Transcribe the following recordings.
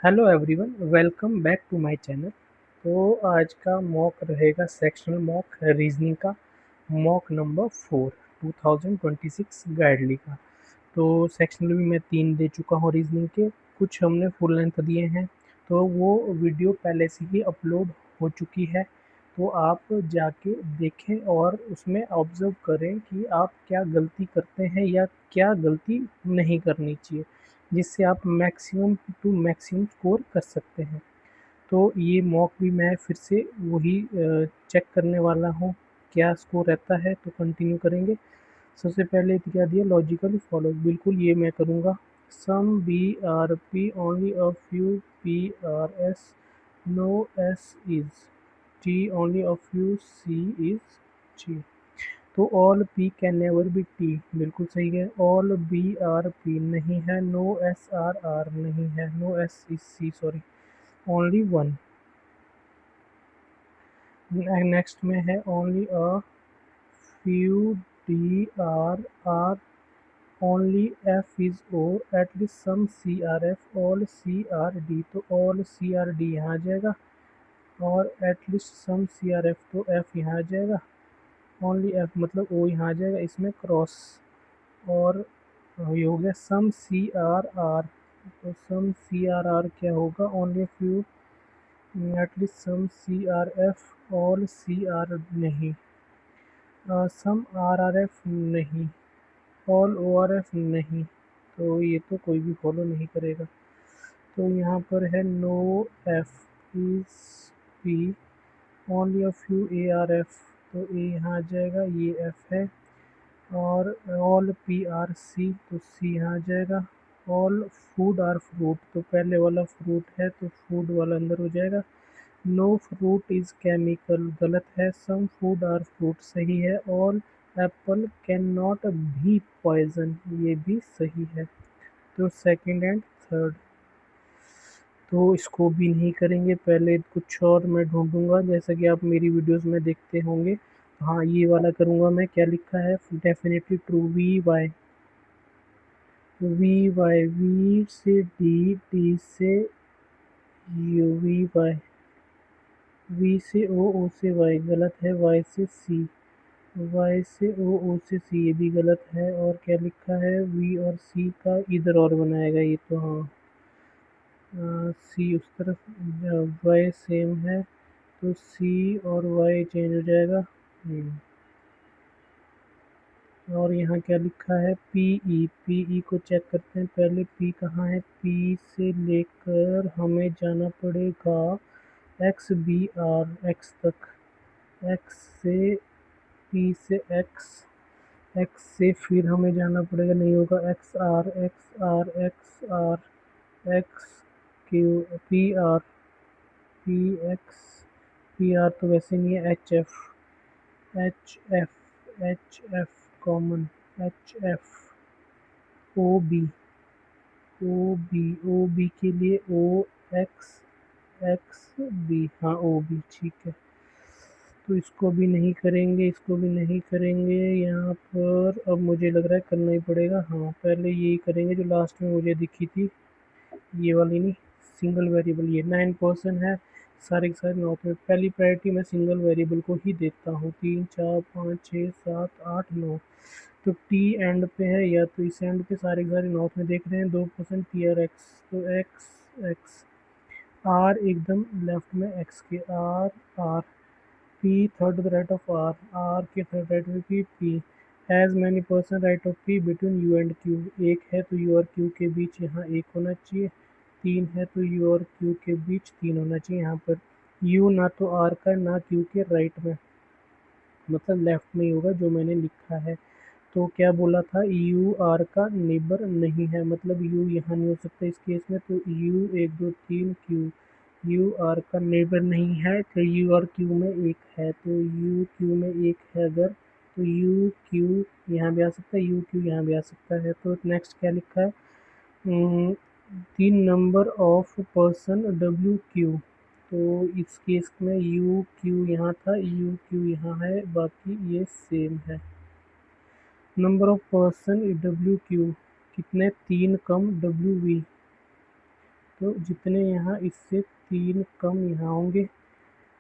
Hello everyone, welcome back to my channel. तो आज का मॉक रहेगा सेक्शनल मॉक रीजनिंग का, मॉक नंबर 4 2026 गाइडली का। तो सेक्शनल भी मैं 3 दे चुका हूँ रीजनिंग के, कुछ हमने फुल लेंथ दिए हैं। तो वो वीडियो पहले से ही अपलोड हो चुकी है, तो आप जाके देखें और उसमें ऑब्ज़र्व करें कि आप क्या गलती करते हैं या क्या गलती नहीं करनी चाहिए, जिससे आप मैक्सिमम टू मैक्सिमम स्कोर कर सकते हैं। तो ये मॉक भी मैं फिर से वही चेक करने वाला हूँ, क्या स्कोर रहता है, तो कंटिन्यू करेंगे। सबसे पहले क्या दिया, लॉजिकली फॉलो, बिल्कुल ये मैं करूँगा। Some B are P only a few P are S no S is T only a few C is G. तो all P can never be T, बिल्कुल सही है। ऑल बी आर पी नहीं है, नो एस आर आर नहीं है, no S is C, sorry, only one. Next में है only a few D are R only F is O at least some C are F all C are D, तो all C are D यहाँ आ जाएगा और at least some C are F, तो F यहाँ आ जाएगा। ओनली एफ मतलब ओ यहाँ आ जाएगा, इसमें क्रॉस। और ये हो गया सम सी आर आर, तो सम सी आर आर क्या होगा, only few at least some C are F all C are नहीं, सम आर आर एफ नहीं, ऑल ओ आर एफ नहीं, तो ये तो कोई भी फॉलो नहीं करेगा। तो यहाँ पर है no F is P only a few A are F, तो ए यहाँ आ जाएगा, ये एफ है। और ऑल पी आर सी, तो सी यहाँ आ जाएगा। ऑल फूड आर फ्रूट, तो पहले वाला फ्रूट है तो फूड वाला अंदर हो जाएगा। नो फ्रूट इज़ केमिकल, गलत है। सम फूड आर फ्रूट, सही है। All apple can not be poison, ये भी सही है। तो सेकंड एंड थर्ड तो इसको भी नहीं करेंगे, पहले कुछ और मैं ढूंढूंगा, जैसा कि आप मेरी वीडियोस में देखते होंगे। हाँ, ये वाला करूँगा मैं, क्या लिखा है, definitely true, V Y, V Y, V से डी, डी से यू, वी वाई, वी से ओ से वाई गलत है, वाई से सी, वाई से ओ से सी, ये भी गलत है। और क्या लिखा है, वी और सी का इधर और बनाएगा ये, तो हाँ, सी उस तरफ, वाई सेम है, तो सी और वाई चेंज हो जाएगा। और यहाँ क्या लिखा है, पी ई, पी ई को चेक करते हैं पहले, पी कहाँ है, पी से लेकर हमें जाना पड़ेगा एक्स बी आर, एक्स तक, एक्स से, पी से एक्स, एक्स से फिर हमें जाना पड़ेगा, नहीं होगा, X R, X R, X R, X Q, P R, P X, P R तो वैसे नहीं है, H F, H F, H F common, H F, O B, O B, O B के लिए ओ एक्स, एक्स बी, हाँ O B, ठीक है। तो इसको भी नहीं करेंगे, इसको भी नहीं करेंगे। यहाँ पर अब मुझे लग रहा है करना ही पड़ेगा, हाँ पहले यही करेंगे जो लास्ट में मुझे दिखी थी, ये वाली नहीं, सिंगल वेरिएबल, ये 9% है, सारे के सारे नॉट में। पहली प्रायोरिटी मैं सिंगल वेरिएबल को ही देता हूँ, 3 4 5 6 7 8 9। तो टी एंड पे है, या तो इस एंड पे सारे के सारे नॉर्थ में देख रहे हैं, 2% टी आर एक्स, तो एक्स एक्स, आर एकदम लेफ्ट में एक्स के, R R, P third to the right of R, R के थर्ड राइट में P, P has many person right of P between U and Q, एक है तो you और क्यू के बीच यहाँ एक होना चाहिए, तीन है तो यू और क्यू के बीच तीन होना चाहिए। यहाँ पर यू ना तो आर का ना क्यू के राइट में, मतलब लेफ्ट में ही होगा जो मैंने लिखा है। तो क्या बोला था, यू आर का नेबर नहीं है, मतलब यू यहाँ नहीं हो सकता इस केस में, तो यू 1 2 3 क्यू, यू आर का नेबर नहीं है, तो यू और क्यू में एक है, तो यू क्यू में एक है अगर, तो यू क्यू यहाँ भी आ सकता है, यू क्यू यहाँ भी आ सकता है। तो नेक्स्ट क्या लिखा है, तीन number of person W Q, तो इस केस में यू क्यू यहाँ था, यू क्यू यहाँ है, बाकी ये सेम है। Number of person W Q, कितने, तीन कम डब्ल्यू वी, तो जितने यहाँ इससे 3 कम यहाँ होंगे।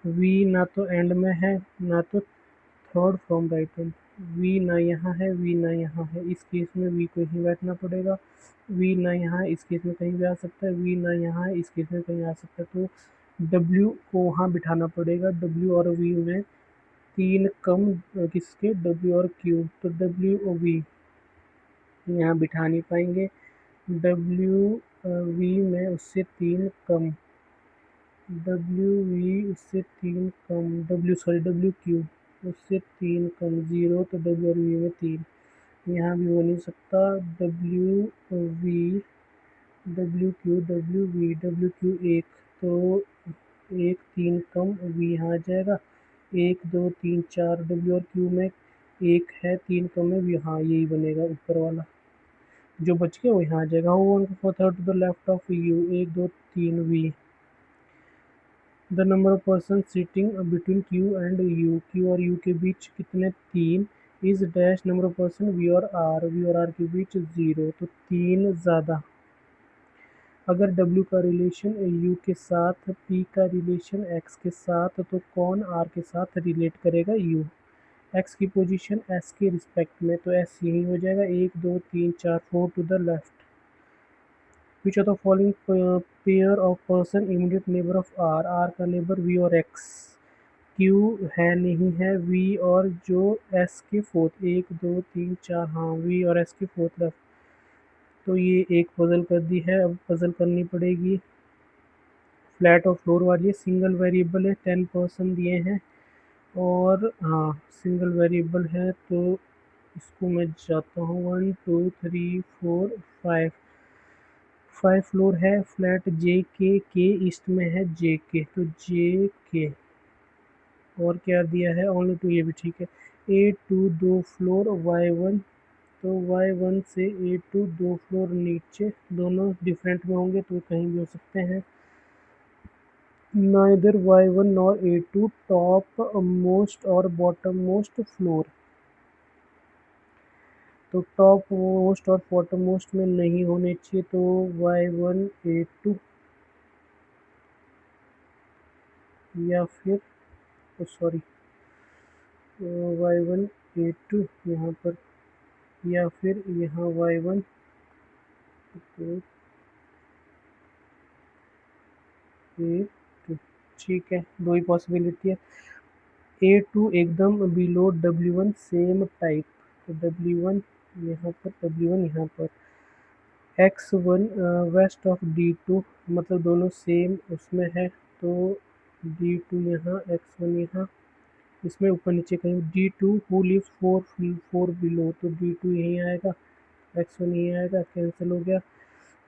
वी ना तो एंड में है ना तो third from right hand. V ना यहाँ है, वी ना यहाँ है, इस केस में वी को यहीं बैठना पड़ेगा। वी ना यहाँ है, इस केस में कहीं भी आ सकता है। वी ना यहाँ है, इस केस में कहीं आ सकता है। तो डब्ल्यू को वहाँ बिठाना पड़ेगा। डब्ल्यू और वी में 3 कम किसके, डब्ल्यू और क्यू। तो डब्ल्यू और वी यहाँ बिठा नहीं पाएंगे। डब्ल्यू वी में उससे 3 कम, डब्ल्यू वी उससे 3 कम, डब्ल्यू क्यू उससे 3 कम, 0। तो डब्ल्यू और वी में 3 यहाँ भी हो नहीं सकता। डब्ल्यू क्यू 1, तो 1 3 कम वी यहाँ आ जाएगा। 1 2 3 4 डब्ल्यू और क्यू में 1 है, 3 कम है वी, हाँ यही बनेगा ऊपर वाला जो बच गया वो यहाँ आ जाएगा। वो one four third to the left of U, 1 2 3 V. The number of person sitting between Q and U, Q और यू के बीच कितने, 3। Is dash number of person V और आर, वी और आर के बीच 0, तो 3 ज़्यादा। अगर W का रिलेशन U के साथ, P का रिलेशन X के साथ, तो कौन R के साथ रिलेट करेगा U। X की पोजीशन S के रिस्पेक्ट में, तो S यही हो जाएगा। 1 2 3 4 4 to the left. Which of the following pair of person immediate neighbour of R, R का नेबर V और X। Q है नहीं है, V और जो S के फोर्थ, 1 2 3 4, हाँ V और S के फोर्थ लेफ्ट। तो ये एक पजल कर दी है, अब पजल करनी पड़ेगी फ्लैट और फ्लोर वाली। सिंगल वेरिएबल है, 10% दिए हैं और हाँ सिंगल वेरिएबल है, तो इसको मैं जाता हूँ 1 2 3 4 5। 5 फ्लोर है, फ्लैट के ईस्ट में है जे के, तो जे के। और क्या दिया है, ओनली टू, ये भी ठीक है। A2 2 फ्लोर Y1, तो Y1 से A2 2 फ्लोर नीचे, दोनों डिफरेंट में होंगे तो कहीं भी हो सकते हैं। Neither Y1 nor A2 top most और बॉटम मोस्ट फ्लोर, तो टॉप मोस्ट और बॉटम मोस्ट में नहीं होने चाहिए, तो Y1 A2 या फिर सॉरी Y1 A2 यहाँ पर, या फिर यहाँ Y1, तो A2, ठीक है, दो ही पॉसिबिलिटी है। A2 एकदम बिलो W1 सेम टाइप, तो W1 यहाँ पर, W1 यहाँ पर। X1 वेस्ट ऑफ D2, मतलब दोनों सेम उसमें है, तो D2 यहाँ, X1 यहाँ, इसमें ऊपर नीचे कहीं। D2 हु लिव्स 4 बिलो, तो D2 यहीं आएगा, X1 यहीं आएगा, कैंसिल हो गया।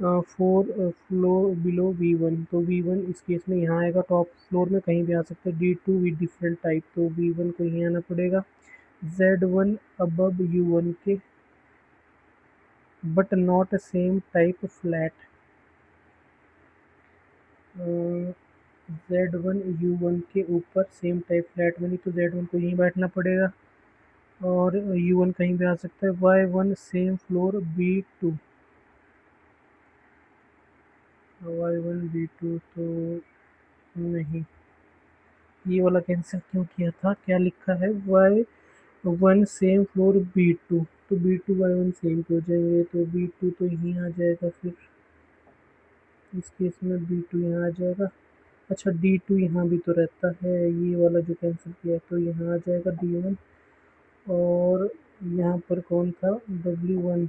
4 फ्लोर बिलो V1, तो V1 इस केस में यहाँ आएगा, टॉप फ्लोर में कहीं भी आ सकता है। D2 विद डिफरेंट टाइप, तो V1 को यहीं आना पड़ेगा। Z1 अबव U1 के but not same type flat, Z1 U1 के ऊपर सेम टाइप फ्लैट में नहीं, तो Z1 को यहीं बैठना पड़ेगा और U1 कहीं भी आ सकता है। Y1 same floor B2, Y1 B2, तो नहीं, ये वाला कैंसिल क्यों किया था, क्या लिखा है, Y1 सेम फ्लोर B2, तो B2 Y1 सेम हो जाएंगे, तो B2 तो यहीं आ जाएगा। फिर इस केस में B2 यहाँ आ जाएगा। अच्छा D2 यहाँ भी तो रहता है, ये वाला जो कैंसिल किया, तो यहाँ आ जाएगा D1। और यहाँ पर कौन था, W1,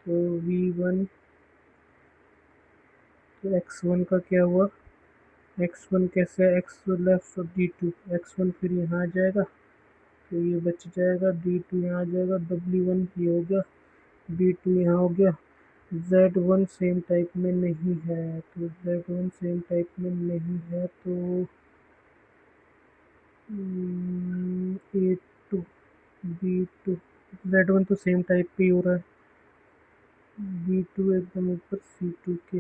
तो V1, तो X1 का क्या हुआ, X1 कैसे, X लेफ्ट D2, X1 फिर यहाँ आ जाएगा, तो ये बच जाएगा। D2 यहाँ आ जाएगा, W1 ये हो गया, D2 यहाँ हो गया। Z1 सेम टाइप में नहीं है, तो Z1 सेम टाइप में नहीं है, तो A2 B2, Z1 तो सेम टाइप पे ही हो रहा है। B2 एकदम ऊपर C2 के।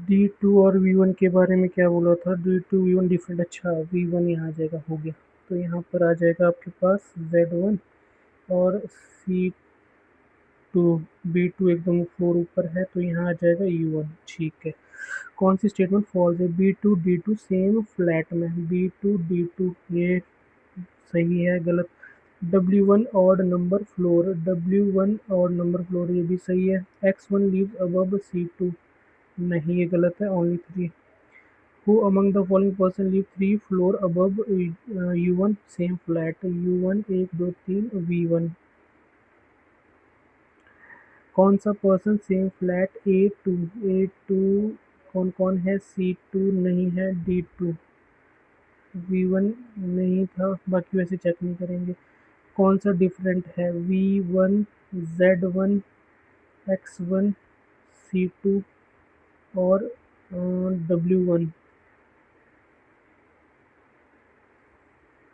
D2 और V1 के बारे में क्या बोला था, D2 V1 डिफरेंट, अच्छा V1 यहाँ आ जाएगा, हो गया। तो यहाँ पर आ जाएगा आपके पास Z1 और C2 B2 एकदम फ्लोर ऊपर है तो यहाँ आ जाएगा U1। ठीक है। कौन सी स्टेटमेंट फॉल्स है? B2 D2 सेम फ्लैट में। B2 D2 ये सही है, गलत। W1 odd number floor, W1 odd number floor ये भी सही है। X1 लीव्स अबव C2 नहीं, ये गलत है, only 3। Who among the following person live 3 floor above U1 same flat? U1 1 2 3 V1। कौन सा पर्सन सेम फ्लैट A2 कौन कौन है? C2 नहीं है, D2 V1 नहीं था, बाकी वैसे चेक नहीं करेंगे। कौन सा डिफरेंट है? V1 Z1 X1 C2 और W1।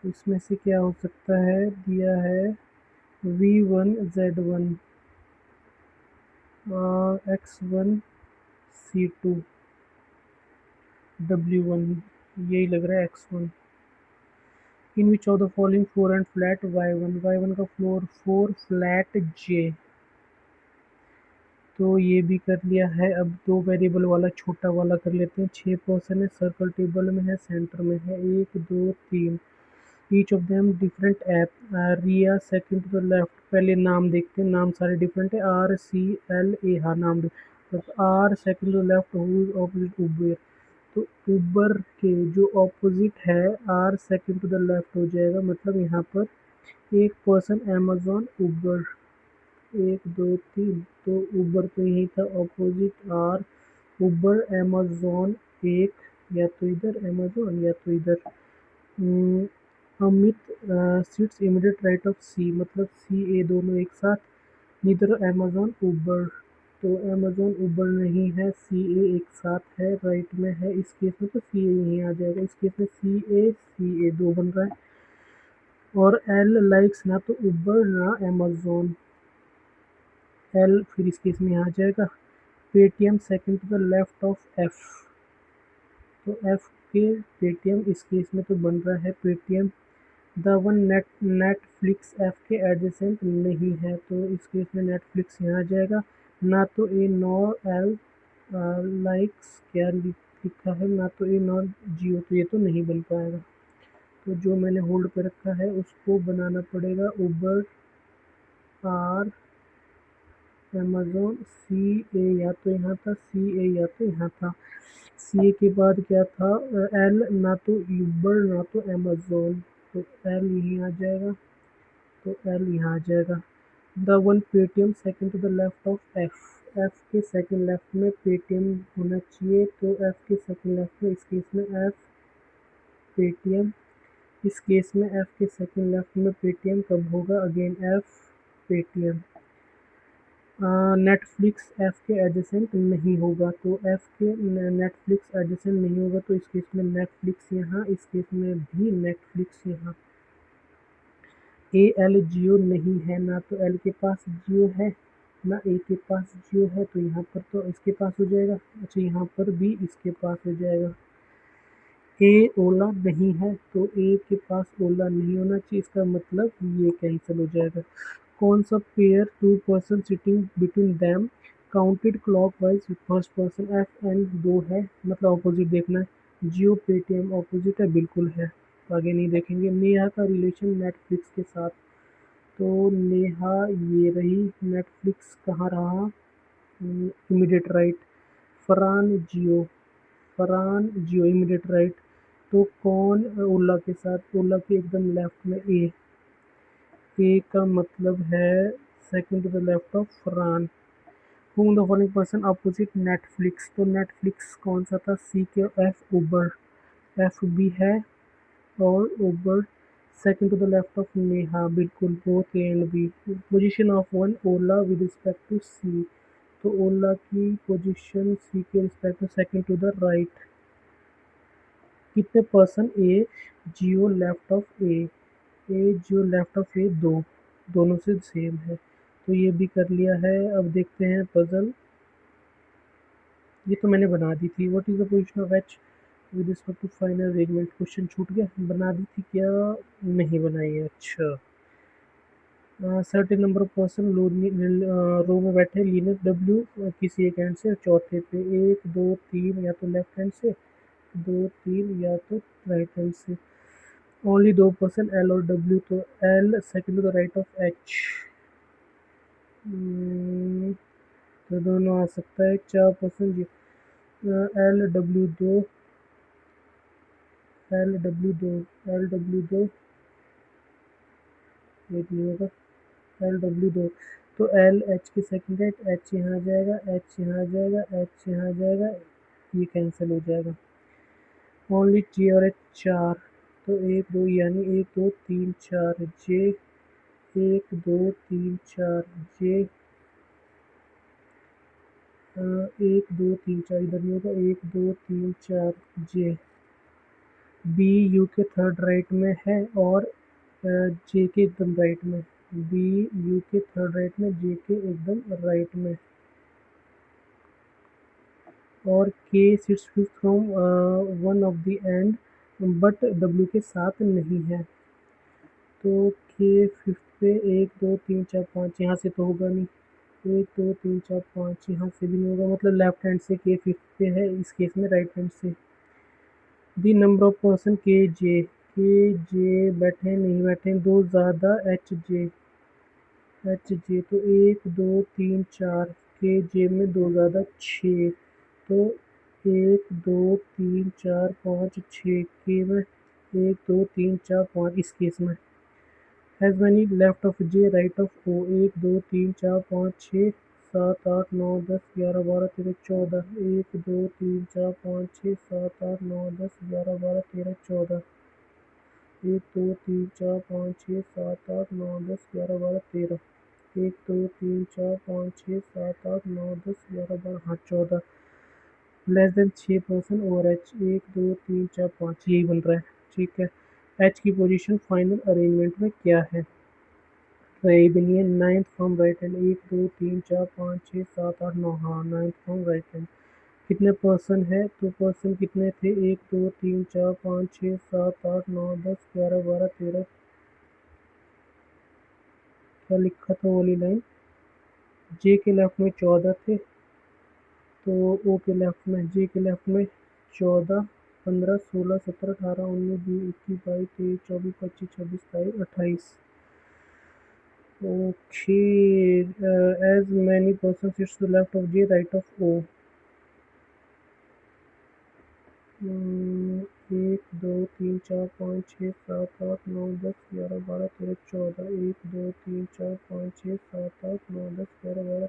तो इसमें से क्या हो सकता है? दिया है V1 Z1 X1 C2 W1, यही लग रहा है X1। In which of the following four and flat Y1 का फ्लोर 4 फ्लैट J। तो ये भी कर लिया है। अब दो वेरिएबल वाला छोटा वाला कर लेते हैं। 6 पर्सन है, सर्कल टेबल में है, सेंटर में है, 1 2 3। Each of them different app. Riya second to the left. पहले नाम देखते हैं, नाम सारे डिफरेंट है। RCLA, हाँ नाम तो R second to left, who is opposite Uber. तो उबर के जो ऑपोजिट है R second to the left हो जाएगा, मतलब यहाँ पर एक पर्सन अमेजोन उबर, 1 2 3। तो उबर तो यही था ऑपोजिट आर, उबर अमेजोन एक, या तो इधर अमेजोन या तो इधर। Hmm, Amit sits immediate right of C, मतलब सी ए दोनों एक साथ। नीदर अमेजोन उबर, तो अमेजोन उबर नहीं है, सी ए एक साथ है, राइट में है। इस केस में तो सी ए यहीं आ जाएगा। इस केस में सी ए दो बन रहा है। और एल लाइक्स ना तो उबर ना अमेजोन, एल फिर इस केस में यहाँ आ जाएगा। Paytm second to the left of F, तो एफ के पेटीएम इस केस में तो बन रहा है Paytm. The one Netflix F के एडजेसेंट नहीं है, तो इस केस में नेटफ्लिक्स यहाँ आ जाएगा। ना तो ए नॉर एल लाइक्स क्या लिखा है, ना तो ए नॉर जियो, तो ये तो नहीं बन पाएगा। तो जो मैंने होल्ड पे रखा है उसको बनाना पड़ेगा। उबर आर अमेजोन सी ए, या तो यहाँ था सी ए या तो यहाँ था। सी ए के बाद क्या था? एल, ना तो यूबर ना तो अमेजोन, तो एल यहीं आ जाएगा, तो एल यहाँ आ जाएगा। The one Paytm second to the left of F, F के सेकंड लेफ्ट में पेटीएम होना चाहिए, तो एफ के सेकंड लेफ्ट में इस केस में एफ पेटीएम। इस केस में एफ के सेकंड लेफ्ट में पेटीएम कब होगा? Again F Paytm. Netflix F के एडजेसेंट नहीं होगा, तो एफ के नेटफ्लिक्स एडजेसेंट नहीं होगा, तो इस केस में नेटफ्लिक्स यहाँ, इस केस में भी नेटफ्लिक्स यहाँ। ए एल जियो नहीं है, ना तो एल के पास जियो है ना ए के पास जियो है, तो यहाँ पर तो इसके पास हो जाएगा। अच्छा, यहाँ पर भी इसके पास हो जाएगा। ए ओला नहीं है, तो ए के पास ओला नहीं होना चाहिए, इसका मतलब ये कैंसिल हो जाएगा। कौन सा pair two person sitting between them counted clockwise first person? F N दो है, मतलब ऑपोजिट देखना है। जियो पेटीएम ऑपोजिट है, बिल्कुल है, तो आगे नहीं देखेंगे। नेहा का रिलेशन नेटफ्लिक्स के साथ, तो नेहा ये रही, नेटफ्लिक्स कहाँ रहा? Immediate right. Farhan Jio, Farhan Jio immediate right. तो कौन ओला के साथ? ओला के एकदम लेफ्ट में ए का मतलब है second to the left of Farhan. Whom the following person opposite Netflix, तो नेटफ्लिक्स कौन सा था? सी के एफ उबर, एफ भी है और Uber second to the left of Neha, बिल्कुल both A and B. Position of one Ola with respect to C, तो ओला की पोजीशन सी के रिस्पेक्ट में सेकंड टू द राइट। कितने person A Jio left of A Jio left of A दो, दोनों से same है, तो ये भी कर लिया है। अब देखते हैं पजल, ये तो मैंने बना दी थी। What is the position of H with respect to final arrangement? Question छूट गया, बना दी थी क्या? नहीं बनाई है, अच्छा। सर्टेन नंबर ऑफ पर्सन रो में बैठे लीनर डब्ल्यू किसी एक हैंड से, चौथे पे 1 2 3 या तो लेफ्ट हैंड से, 2 3 या तो राइट हैंड से। ओनली 2 पर्सन एल और डब्ल्यू, तो L second to the right of H, तो दोनों आ सकता है। 4 पर्सन जी, एल डब्ल्यू दो, एल डब्ल्यू दो, एल डब्ल्यू दो, एक नहीं होगा, एल डब्ल्यू दो, तो एल एच की सेकंड राइट, एच यहाँ आ जाएगा, एच यहाँ आ जाएगा, एच यहाँ आ जाएगा, ये कैंसिल हो जाएगा। ओनली जे और एच 4, तो 1 2 यानी 1 2 3 4 जे, 1 2 3 4 जे, 1 2 3 4 इधर नहीं होगा, 1 2 3 4 जे। बी यू के थर्ड राइट में है और जे के एकदम राइट में, बी यू के थर्ड राइट में, जे के एकदम राइट में, और K sits fifth from one of the end but W के साथ नहीं है, तो के फिफ्थ पे 1 2 3 4 5 यहाँ से तो होगा नहीं, 1 2 3 4 5 यहाँ से भी नहीं होगा, मतलब लेफ्ट हैंड से के फिफ्थ पे है, इस केस में राइट हैंड से। दी नंबर ऑफ पर्सन के जे बैठे नहीं बैठे, दो ज़्यादा एच जे, एच जे, तो 1 2 3 4 के जे में दो ज़्यादा 6, तो 1 2 3 4 5 6 के में 1 2 3 4 5 इस केस में। Has many left of J right of O, 1 2 3 4 5 6 7 8 9 10 11 12 13 14, 1 2 3 4 5 6 7 8 9 10 11 12 13 14, 1 2 3 4 5 6 7 8 9 10 11 12 13, 1 2 3 4 5 6 7 8 9 10 11 12, हाँ 14, less than 6 person over H, 1 2 3 4 5 यही बन रहा है। ठीक है, एच की पोजीशन फाइनल अरेंजमेंट में क्या है? रही भी नहीं है, नाइन्थ फ्रॉम राइट हैंड, 1 2 3 4 5 6 7 8 9, हाँ नाइन्थ फ्रॉम राइट हैंड। कितने पर्सन है, तो पर्सन कितने थे, 1 2 3 4 5 6 7 8 9 10 11 12 13, क्या लिखा था वाली लाइन, जे के लेफ्ट में 14 थे, तो ओ के लेफ्ट में, जे के लेफ्ट में 14, 15 16 17 18 19 20 21 22 23 24 25 26 27 28। Okay, as many persons sits to the left of J, right of O. 1 2 3 4 5 6 7 8 9 10 11 12 13 14, 1 2 3 4 5 6 7 8 9 10 11 12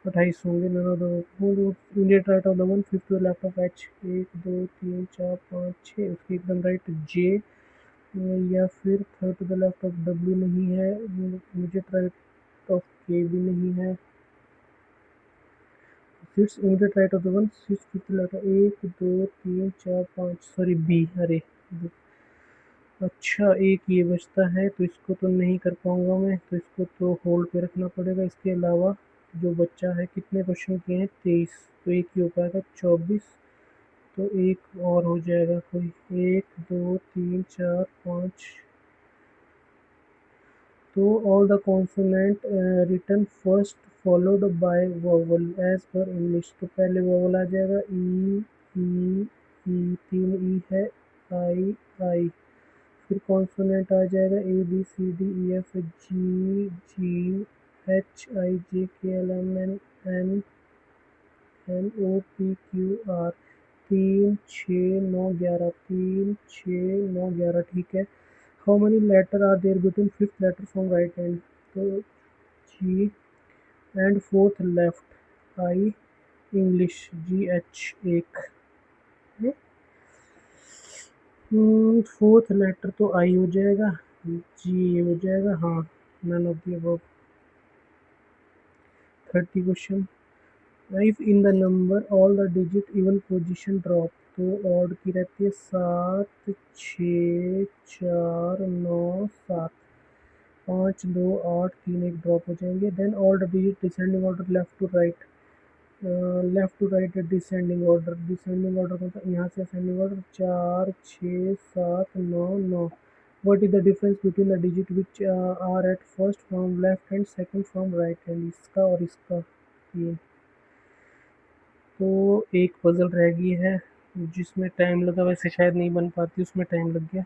28 होंगे, none of the immediate right of the one, fifth to the left of H, 1 2 3 4 5 6 उसकी एकदम राइट जे, या फिर third to the left of W नहीं है, immediate right of K भी नहीं है, sits immediate right of the one, sits fifth letter, 1 2 3 4 5, sorry B, अरे अच्छा एक ये बचता है, तो इसको तो नहीं कर पाऊंगा मैं, तो इसको तो होल्ड पे रखना पड़ेगा। इसके अलावा जो बच्चा है, कितने क्वेश्चन किए हैं, 23, तो एक ही हो पाएगा 24, तो एक और हो जाएगा कोई, 1 2 3 4 5, तो all the consonant written first followed by vowel as per English, तो पहले वोवल आ जाएगा, ई ई, 3 ई है, आई आई, फिर कॉन्सोनेंट आ जाएगा, A B C D E F G G H I J K L M N N N O P Q R, 3 6 9 11, 3 6 9 11, ठीक है। How many letter are there between fifth letter from right hand, तो G and fourth left I English, G H एक, fourth letter तो I हो जाएगा, G हो जाएगा, हाँ none of the above. 30 question, if in the number all the digit even position drop, तो odd की रहती है 7 6 4 9 7, 5 2 8 3 1 ड्रॉप हो जाएंगे, then all the digit descending order left to right, left to right descending order कौन सा, यहाँ से ascending order 4 6 7 9 9, what is the difference between the digit which are at first from left hand, second from right hand, इसका और इसका। ये तो एक पजल रह गई है जिसमें टाइम लगा, वैसे शायद नहीं बन पाती, उसमें टाइम लग गया।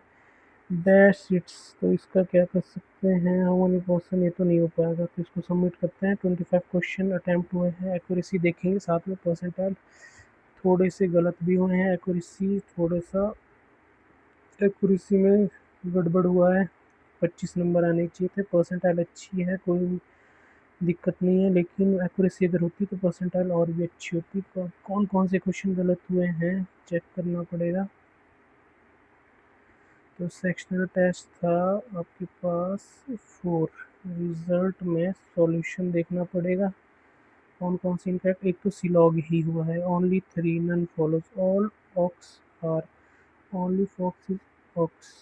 That's it's. तो इसका क्या कर सकते हैं, हाउ मेनी पर्सन, ये तो नहीं हो पाएगा, तो इसको सबमिट करते हैं। 25 क्वेश्चन अटैम्प्ट हुए हैं, एक्यूरेसी देखेंगे साथ में, परसेंटाइल थोड़े से गलत भी हुए हैं, एक्यूरेसी थोड़ा सा, एक्यूरेसी में गड़बड़ हुआ है। 25 नंबर आने चाहिए थे, परसेंटाइल अच्छी है, कोई दिक्कत नहीं है, लेकिन एक्यूरेसी अगर होती तो परसेंटाइल और भी अच्छी होती। तो कौन कौन से क्वेश्चन गलत हुए हैं चेक करना पड़ेगा। तो सेक्शनल टेस्ट था आपके पास 4, रिजल्ट में सॉल्यूशन देखना पड़ेगा कौन कौन सी। इनफैक्ट एक तो सिलॉग ही हुआ है, only 3 none follows all ox are, only fox is ox.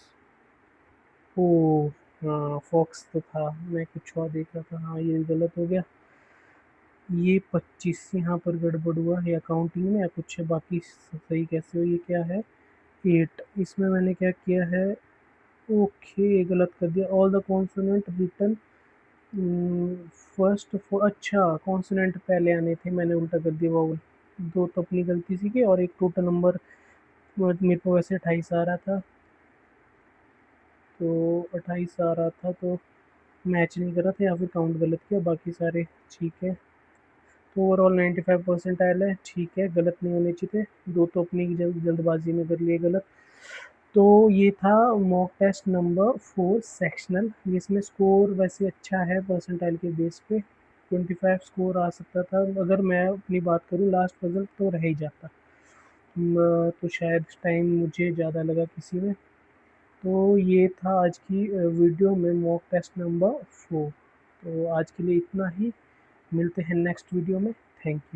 ओ हाँ, फॉक्स तो था, मैं कुछ और देख रहा था, हाँ ये गलत हो गया। ये 25 यहाँ पर गड़बड़ हुआ है, अकाउंटिंग में या कुछ है, बाकी सही कैसे हो। ये क्या है 8, इसमें मैंने क्या किया है, ओके गलत कर दिया। All the consonant written first for, अच्छा कॉन्सोनेंट पहले आने थे, मैंने उल्टा कर दिया वाउल। दो तो अपनी गलती सी की, और एक टोटल नंबर मेरे को वैसे 28 आ रहा था, तो 28 आ रहा था तो मैच नहीं कर रहा था, या फिर काउंट गलत किया, बाकी सारे ठीक है। तो ओवरऑल 95% आयल है, ठीक है, गलत नहीं होने चाहिए थे, दो तो अपनी जल्दबाजी में कर लिए गलत। तो ये था मॉक टेस्ट नंबर 4 सेक्शनल, जिसमें स्कोर वैसे अच्छा है परसेंटाइल के बेस पे, 25 स्कोर आ सकता था। अगर मैं अपनी बात करूँ लास्ट पजल तो रह ही जाता, तो शायद टाइम मुझे ज़्यादा लगा किसी में। तो ये था आज की वीडियो में मॉक टेस्ट नंबर 4। तो आज के लिए इतना ही, मिलते हैं नेक्स्ट वीडियो में। Thank you.